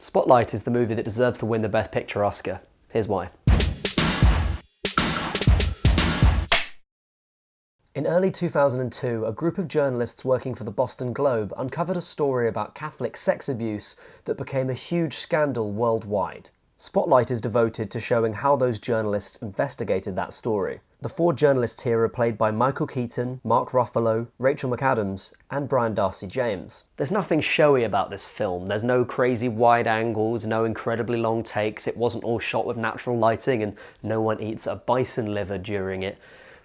Spotlight is the movie that deserves to win the Best Picture Oscar. Here's why. In early 2002, a group of journalists working for the Boston Globe uncovered a story about Catholic sex abuse that became a huge scandal worldwide. Spotlight is devoted to showing how those journalists investigated that story. The 4 journalists here are played by Michael Keaton, Mark Ruffalo, Rachel McAdams, and Brian Darcy James. There's nothing showy about this film. There's no crazy wide angles, no incredibly long takes, it wasn't all shot with natural lighting, and no one eats a bison liver during it.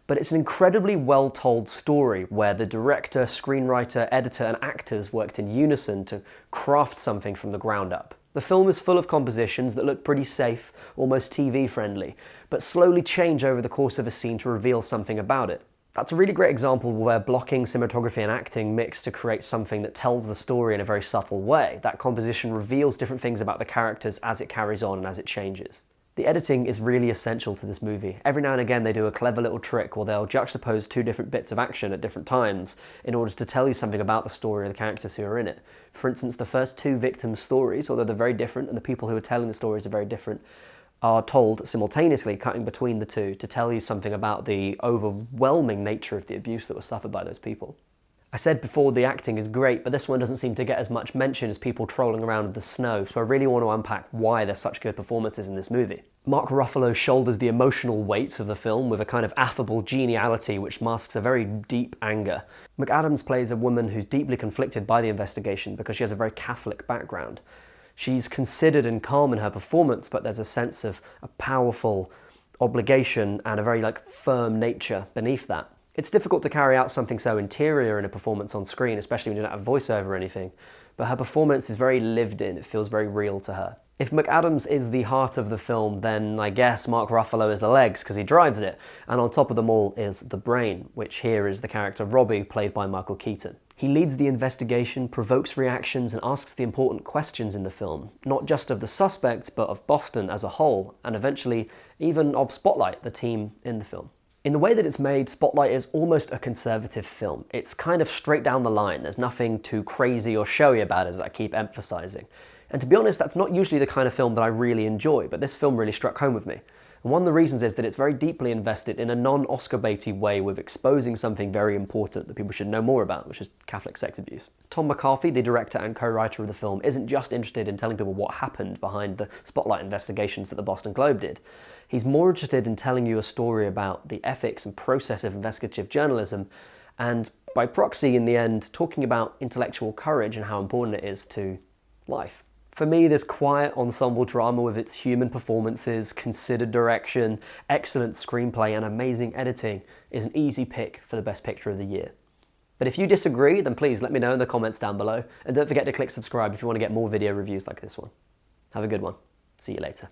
But it's an incredibly well-told story where the director, screenwriter, editor, and actors worked in unison to craft something from the ground up. The film is full of compositions that look pretty safe, almost TV-friendly, but slowly change over the course of a scene to reveal something about it. That's a really great example where blocking, cinematography, and acting mix to create something that tells the story in a very subtle way. That composition reveals different things about the characters as it carries on and as it changes. The editing is really essential to this movie. Every now and again they do a clever little trick where they'll juxtapose 2 different bits of action at different times in order to tell you something about the story of the characters who are in it. For instance, the first 2 victims' stories, although they're very different and the people who are telling the stories are very different, are told simultaneously, cutting between the 2 to tell you something about the overwhelming nature of the abuse that was suffered by those people. I said before the acting is great, but this one doesn't seem to get as much mention as people trolling around in the snow, so I really want to unpack why there's such good performances in this movie. Mark Ruffalo shoulders the emotional weight of the film with a kind of affable geniality which masks a very deep anger. McAdams plays a woman who's deeply conflicted by the investigation because she has a very Catholic background. She's considered and calm in her performance, but there's a sense of a powerful obligation and a very firm nature beneath that. It's difficult to carry out something so interior in a performance on screen, especially when you don't have voiceover or anything, but her performance is very lived in, it feels very real to her. If McAdams is the heart of the film, then I guess Mark Ruffalo is the legs, because he drives it, and on top of them all is the brain, which here is the character Robbie, played by Michael Keaton. He leads the investigation, provokes reactions, and asks the important questions in the film, not just of the suspects, but of Boston as a whole, and eventually even of Spotlight, the team in the film. In the way that it's made, Spotlight is almost a conservative film. It's kind of straight down the line. There's nothing too crazy or showy about it, as I keep emphasizing. And to be honest, that's not usually the kind of film that I really enjoy, but this film really struck home with me. And one of the reasons is that it's very deeply invested in a non-Oscar baity way with exposing something very important that people should know more about, which is Catholic sex abuse. Tom McCarthy, the director and co-writer of the film, isn't just interested in telling people what happened behind the Spotlight investigations that the Boston Globe did. He's more interested in telling you a story about the ethics and process of investigative journalism, and by proxy, in the end, talking about intellectual courage and how important it is to life. For me, this quiet ensemble drama with its human performances, considered direction, excellent screenplay, and amazing editing is an easy pick for the Best Picture of the year. But if you disagree, then please let me know in the comments down below, and don't forget to click subscribe if you want to get more video reviews like this one. Have a good one. See you later.